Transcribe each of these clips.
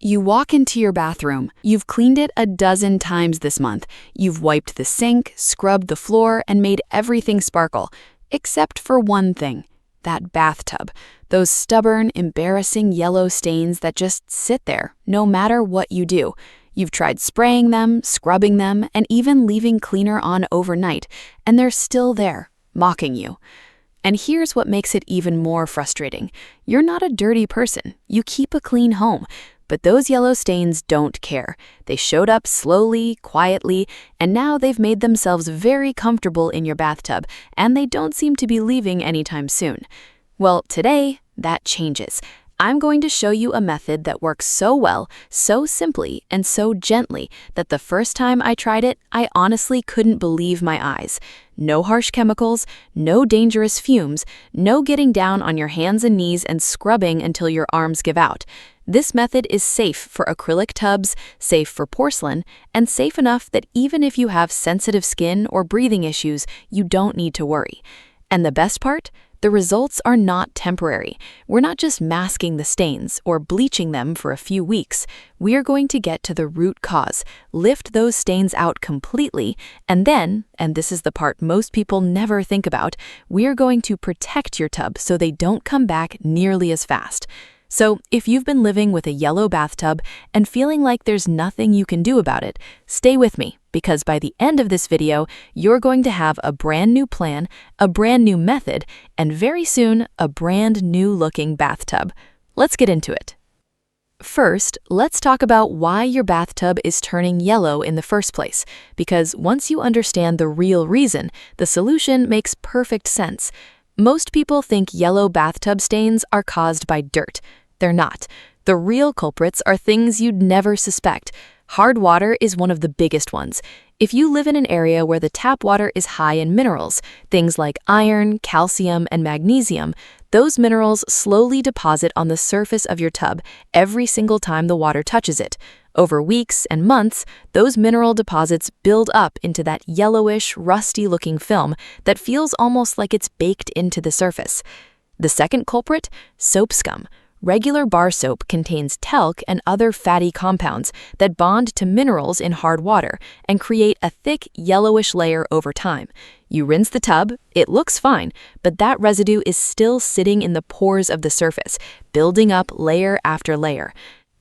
You walk into your bathroom. You've cleaned it a dozen times this month. You've wiped the sink, scrubbed the floor, and made everything sparkle. Except for one thing. That bathtub. Those stubborn, embarrassing yellow stains that just sit there, no matter what you do. You've tried spraying them, scrubbing them, and even leaving cleaner on overnight, and they're still there, mocking you. And here's what makes it even more frustrating. You're not a dirty person. You keep a clean home. But those yellow stains don't care. They showed up slowly, quietly, and now they've made themselves very comfortable in your bathtub, and they don't seem to be leaving anytime soon. Well, today, that changes. I'm going to show you a method that works so well, so simply, and so gently that the first time I tried it, I honestly couldn't believe my eyes. No harsh chemicals, no dangerous fumes, no getting down on your hands and knees and scrubbing until your arms give out. This method is safe for acrylic tubs, safe for porcelain, and safe enough that even if you have sensitive skin or breathing issues, you don't need to worry. And the best part? The results are not temporary. We're not just masking the stains or bleaching them for a few weeks. We are going to get to the root cause, lift those stains out completely, and then, and this is the part most people never think about, we are going to protect your tub so they don't come back nearly as fast. So, if you've been living with a yellow bathtub and feeling like there's nothing you can do about it, stay with me, because by the end of this video, you're going to have a brand new plan, a brand new method, and very soon, a brand new looking bathtub. Let's get into it. First, let's talk about why your bathtub is turning yellow in the first place, because once you understand the real reason, the solution makes perfect sense. Most people think yellow bathtub stains are caused by dirt. They're not. The real culprits are things you'd never suspect. Hard water is one of the biggest ones. If you live in an area where the tap water is high in minerals, things like iron, calcium, and magnesium, those minerals slowly deposit on the surface of your tub every single time the water touches it. Over weeks and months, those mineral deposits build up into that yellowish, rusty-looking film that feels almost like it's baked into the surface. The second culprit? Soap scum. Regular bar soap contains talc and other fatty compounds that bond to minerals in hard water and create a thick, yellowish layer over time. You rinse the tub, it looks fine, but that residue is still sitting in the pores of the surface, building up layer after layer.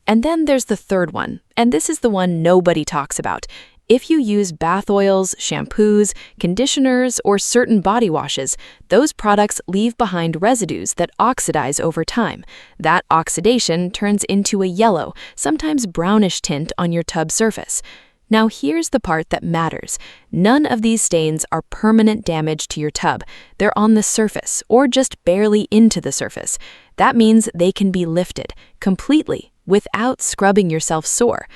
And then there's the third one, and this is the one nobody talks about. If you use bath oils, shampoos, conditioners, or certain body washes, those products leave behind residues that oxidize over time. That oxidation turns into a yellow, sometimes brownish tint on your tub surface. Now here's the part that matters. None of these stains are permanent damage to your tub. They're on the surface, or just barely into the surface. That means they can be lifted, completely, without scrubbing yourself sore.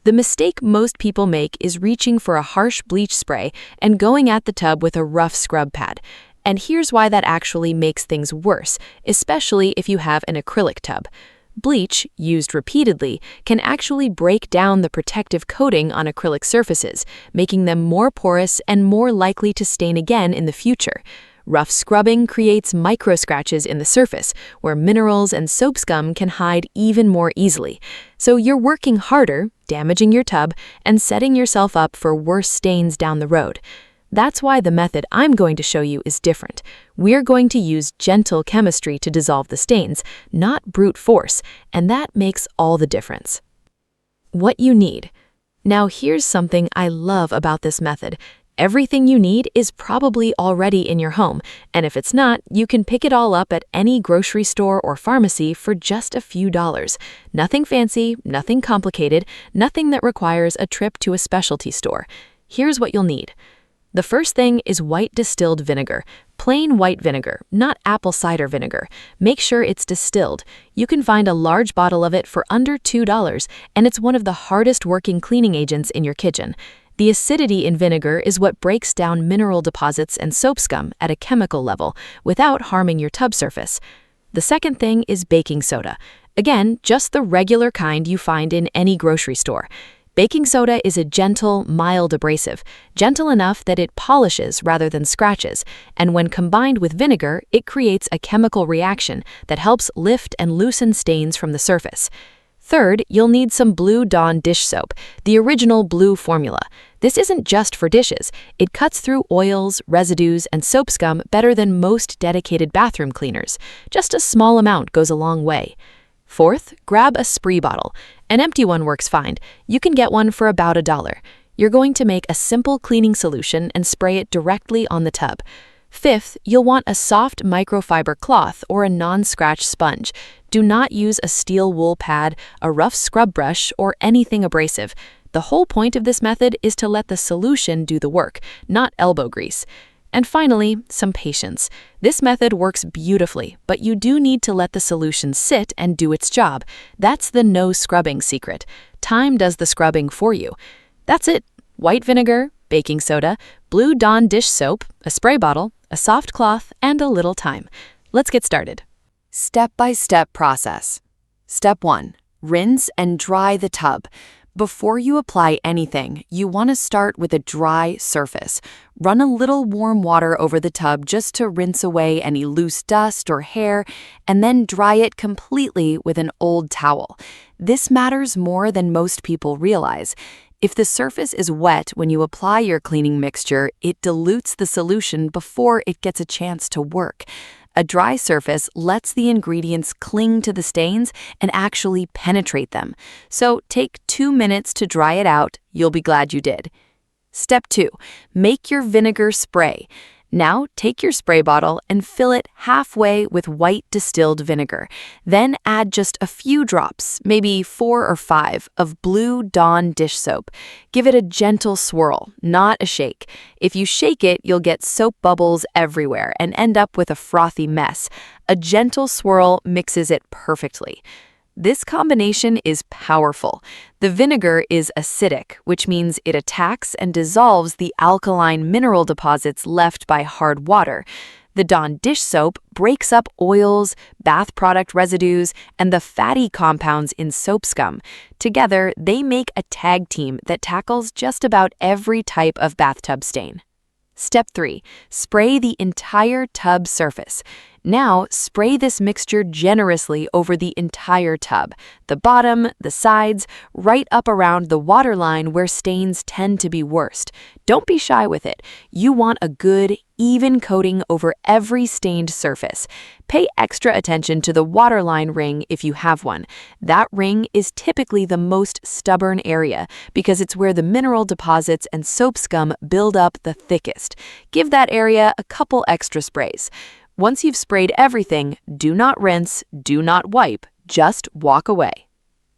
The mistake most people make is reaching for a harsh bleach spray and going at the tub with a rough scrub pad. And here's why that actually makes things worse, especially if you have an acrylic tub. Bleach, used repeatedly, can actually break down the protective coating on acrylic surfaces, making them more porous and more likely to stain again in the future. Rough scrubbing creates micro-scratches in the surface, where minerals and soap scum can hide even more easily. So you're working harder, damaging your tub, and setting yourself up for worse stains down the road. That's why the method I'm going to show you is different. We're going to use gentle chemistry to dissolve the stains, not brute force, and that makes all the difference. What you need. Now here's something I love about this method. Everything you need is probably already in your home, and if it's not, you can pick it all up at any grocery store or pharmacy for just a few dollars. Nothing fancy, nothing complicated, nothing that requires a trip to a specialty store. Here's what you'll need. The first thing is white distilled vinegar. Plain white vinegar, not apple cider vinegar. Make sure it's distilled. You can find a large bottle of it for under $2, and it's one of the hardest working cleaning agents in your kitchen. The acidity in vinegar is what breaks down mineral deposits and soap scum at a chemical level without harming your tub surface. The second thing is baking soda. Again, just the regular kind you find in any grocery store. Baking soda is a gentle, mild abrasive, gentle enough that it polishes rather than scratches, and when combined with vinegar, it creates a chemical reaction that helps lift and loosen stains from the surface. Third, you'll need some Blue Dawn dish soap, the original blue formula. This isn't just for dishes. It cuts through oils, residues, and soap scum better than most dedicated bathroom cleaners. Just a small amount goes a long way. Fourth, grab a spray bottle. An empty one works fine. You can get one for about $1. You're going to make a simple cleaning solution and spray it directly on the tub. Fifth, you'll want a soft microfiber cloth or a non-scratch sponge. Do not use a steel wool pad, a rough scrub brush, or anything abrasive. The whole point of this method is to let the solution do the work, not elbow grease. And finally, some patience. This method works beautifully, but you do need to let the solution sit and do its job. That's the no scrubbing secret. Time does the scrubbing for you. That's it. White vinegar, baking soda, Blue Dawn dish soap, a spray bottle, a soft cloth, and a little time. Let's get started. Step-by-step process. Step 1. Rinse and dry the tub. Before you apply anything, you want to start with a dry surface. Run a little warm water over the tub just to rinse away any loose dust or hair, and then dry it completely with an old towel. This matters more than most people realize. If the surface is wet when you apply your cleaning mixture, it dilutes the solution before it gets a chance to work. A dry surface lets the ingredients cling to the stains and actually penetrate them. So take 2 minutes to dry it out. You'll be glad you did. Step 2. Make your vinegar spray. Now take your spray bottle and fill it halfway with white distilled vinegar. Then add just a few drops, maybe 4 or 5, of Blue Dawn dish soap. Give it a gentle swirl, not a shake. If you shake it, you'll get soap bubbles everywhere and end up with a frothy mess. A gentle swirl mixes it perfectly. This combination is powerful. The vinegar is acidic, which means it attacks and dissolves the alkaline mineral deposits left by hard water. The Dawn dish soap breaks up oils, bath product residues, and the fatty compounds in soap scum. Together, they make a tag team that tackles just about every type of bathtub stain. Step 3. Spray the entire tub surface. Now, spray this mixture generously over the entire tub, the bottom, the sides, right up around the waterline where stains tend to be worst. Don't be shy with it. You want a good, even coating over every stained surface. Pay extra attention to the waterline ring if you have one. That ring is typically the most stubborn area because it's where the mineral deposits and soap scum build up the thickest. Give that area a couple extra sprays. Once you've sprayed everything, do not rinse, do not wipe, just walk away.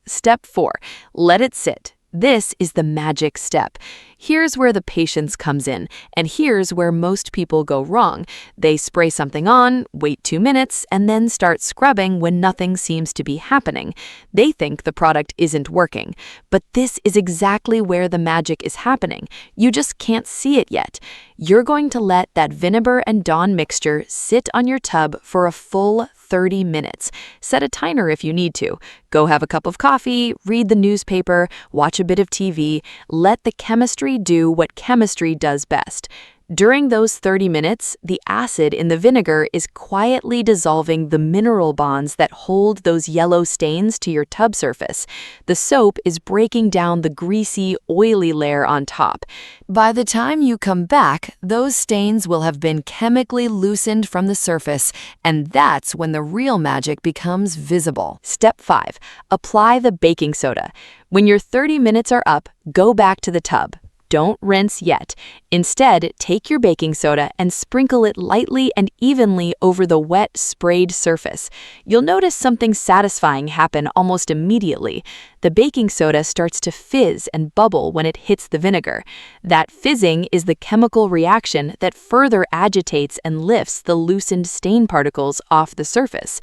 Step 4. Let it sit. This is the magic step. Here's where the patience comes in, and here's where most people go wrong. They spray something on, wait 2 minutes, and then start scrubbing when nothing seems to be happening. They think the product isn't working. But this is exactly where the magic is happening. You just can't see it yet. You're going to let that vinegar and Dawn mixture sit on your tub for a full 30 minutes. Set a timer if you need to. Go have a cup of coffee, read the newspaper, watch a bit of TV. Let the chemistry do what chemistry does best. During those 30 minutes, the acid in the vinegar is quietly dissolving the mineral bonds that hold those yellow stains to your tub surface. The soap is breaking down the greasy, oily layer on top. By the time you come back, those stains will have been chemically loosened from the surface, and that's when the real magic becomes visible. Step 5. Apply the baking soda. When your 30 minutes are up, go back to the tub. Don't rinse yet. Instead, take your baking soda and sprinkle it lightly and evenly over the wet, sprayed surface. You'll notice something satisfying happen almost immediately. The baking soda starts to fizz and bubble when it hits the vinegar. That fizzing is the chemical reaction that further agitates and lifts the loosened stain particles off the surface.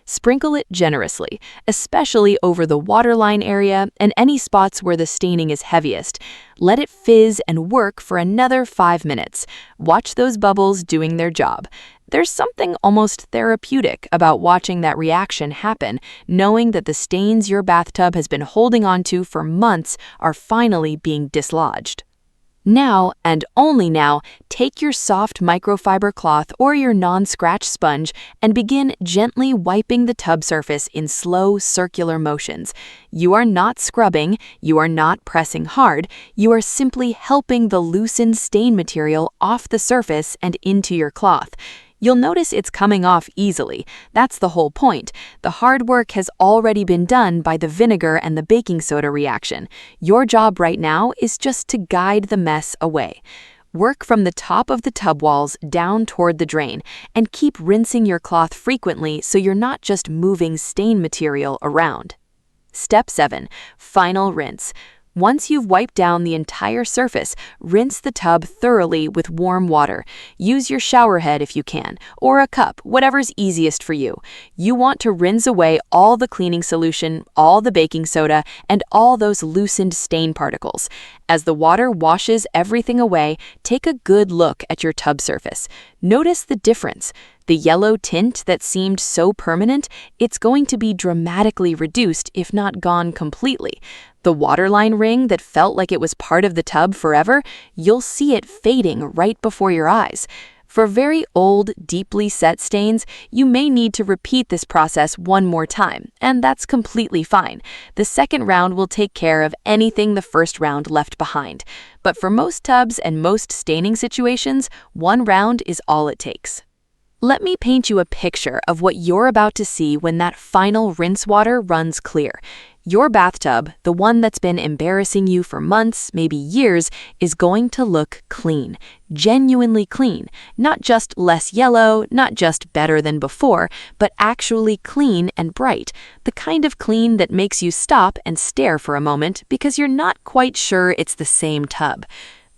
Sprinkle it generously, especially over the waterline area and any spots where the staining is heaviest. Let it fizz and work for another 5 minutes. Watch those bubbles doing their job. There's something almost therapeutic about watching that reaction happen, knowing that the stains your bathtub has been holding onto for months are finally being dislodged. Now, and only now, take your soft microfiber cloth or your non-scratch sponge and begin gently wiping the tub surface in slow circular motions. You are not scrubbing, you are not pressing hard, you are simply helping the loosened stain material off the surface and into your cloth. You'll notice it's coming off easily. That's the whole point. The hard work has already been done by the vinegar and the baking soda reaction. Your job right now is just to guide the mess away. Work from the top of the tub walls down toward the drain, and keep rinsing your cloth frequently so you're not just moving stain material around. Step 7. Final rinse. Once you've wiped down the entire surface, rinse the tub thoroughly with warm water. Use your shower head if you can, or a cup, whatever's easiest for you. You want to rinse away all the cleaning solution, all the baking soda, and all those loosened stain particles. As the water washes everything away, take a good look at your tub surface. Notice the difference. The yellow tint that seemed so permanent, it's going to be dramatically reduced, if not gone completely. The waterline ring that felt like it was part of the tub forever, you'll see it fading right before your eyes. For very old, deeply set stains, you may need to repeat this process one more time, and that's completely fine. The second round will take care of anything the first round left behind. But for most tubs and most staining situations, one round is all it takes. Let me paint you a picture of what you're about to see when that final rinse water runs clear. Your bathtub, the one that's been embarrassing you for months, maybe years, is going to look clean, genuinely clean. Not just less yellow, not just better than before, but actually clean and bright. The kind of clean that makes you stop and stare for a moment because you're not quite sure it's the same tub.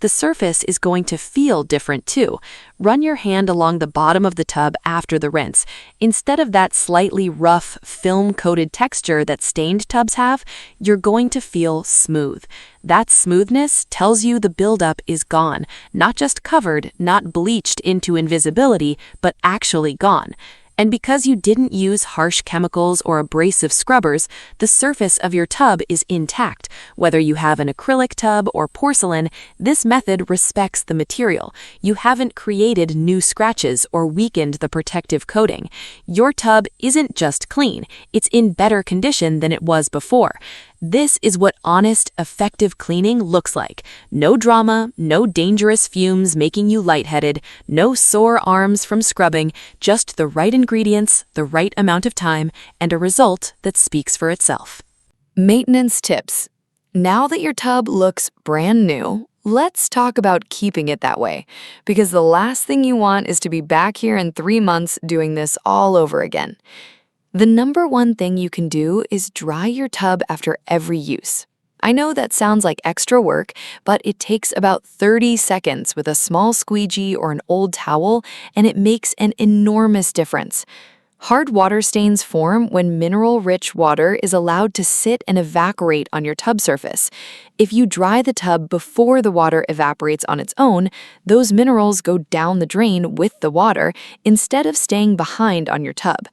The surface is going to feel different too. Run your hand along the bottom of the tub after the rinse. Instead of that slightly rough, film-coated texture that stained tubs have, you're going to feel smooth. That smoothness tells you the buildup is gone, not just covered, not bleached into invisibility, but actually gone. And because you didn't use harsh chemicals or abrasive scrubbers, the surface of your tub is intact. Whether you have an acrylic tub or porcelain, this method respects the material. You haven't created new scratches or weakened the protective coating. Your tub isn't just clean, it's in better condition than it was before. This is what honest, effective cleaning looks like. No drama, no dangerous fumes making you lightheaded, no sore arms from scrubbing, just the right ingredients, the right amount of time, and a result that speaks for itself. Maintenance tips. Now that your tub looks brand new, let's talk about keeping it that way, because the last thing you want is to be back here in 3 months doing this all over again. The number one thing you can do is dry your tub after every use. I know that sounds like extra work, but it takes about 30 seconds with a small squeegee or an old towel, and it makes an enormous difference. Hard water stains form when mineral-rich water is allowed to sit and evaporate on your tub surface. If you dry the tub before the water evaporates on its own, those minerals go down the drain with the water instead of staying behind on your tub.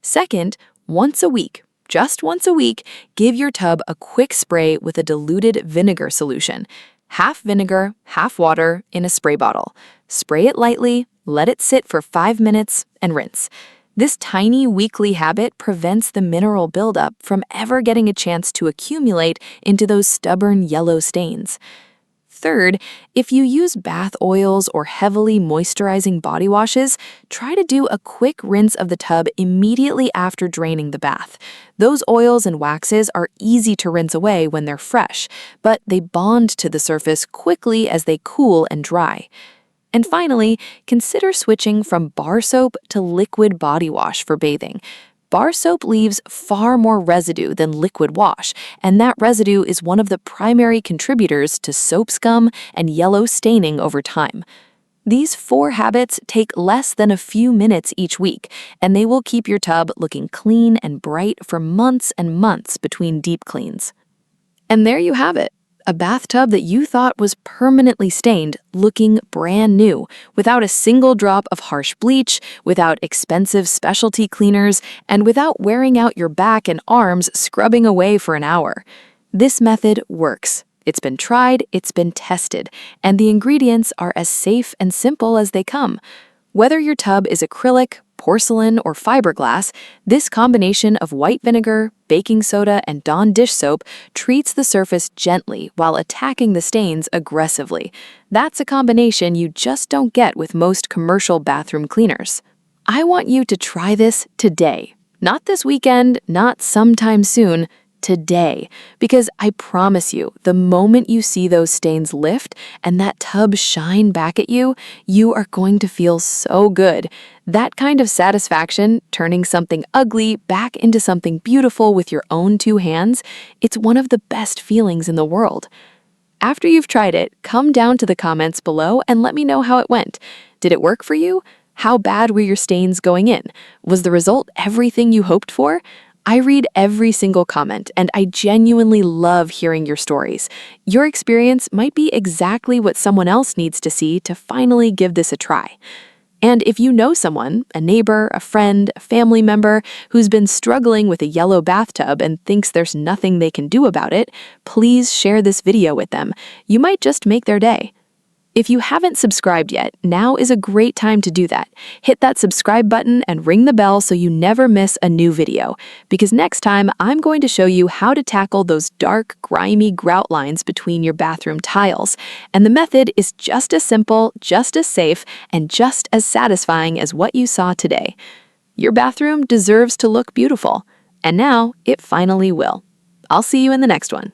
Second, once a week, just once a week, give your tub a quick spray with a diluted vinegar solution. Half vinegar, half water in a spray bottle. Spray it lightly, let it sit for 5 minutes, and rinse. This tiny weekly habit prevents the mineral buildup from ever getting a chance to accumulate into those stubborn yellow stains. Third, if you use bath oils or heavily moisturizing body washes, try to do a quick rinse of the tub immediately after draining the bath. Those oils and waxes are easy to rinse away when they're fresh, but they bond to the surface quickly as they cool and dry. And finally, consider switching from bar soap to liquid body wash for bathing. Bar soap leaves far more residue than liquid wash, and that residue is one of the primary contributors to soap scum and yellow staining over time. These 4 habits take less than a few minutes each week, and they will keep your tub looking clean and bright for months and months between deep cleans. And there you have it. A bathtub that you thought was permanently stained, looking brand new, without a single drop of harsh bleach, without expensive specialty cleaners, and without wearing out your back and arms scrubbing away for an hour. This method works. It's been tried, it's been tested, and the ingredients are as safe and simple as they come. Whether your tub is acrylic, porcelain, or fiberglass, this combination of white vinegar, baking soda, and Dawn dish soap treats the surface gently while attacking the stains aggressively. That's a combination you just don't get with most commercial bathroom cleaners. I want you to try this today. Not this weekend, not sometime soon, today. Because I promise you, the moment you see those stains lift and that tub shine back at you, you are going to feel so good. That kind of satisfaction, turning something ugly back into something beautiful with your own two hands, it's one of the best feelings in the world. After you've tried it, come down to the comments below and let me know how it went. Did it work for you? How bad were your stains going in? Was the result everything you hoped for? I read every single comment, and I genuinely love hearing your stories. Your experience might be exactly what someone else needs to see to finally give this a try. And if you know someone, a neighbor, a friend, a family member, who's been struggling with a yellow bathtub and thinks there's nothing they can do about it, please share this video with them. You might just make their day. If you haven't subscribed yet, now is a great time to do that. Hit that subscribe button and ring the bell so you never miss a new video. Because next time, I'm going to show you how to tackle those dark, grimy grout lines between your bathroom tiles. And the method is just as simple, just as safe, and just as satisfying as what you saw today. Your bathroom deserves to look beautiful. And now, it finally will. I'll see you in the next one.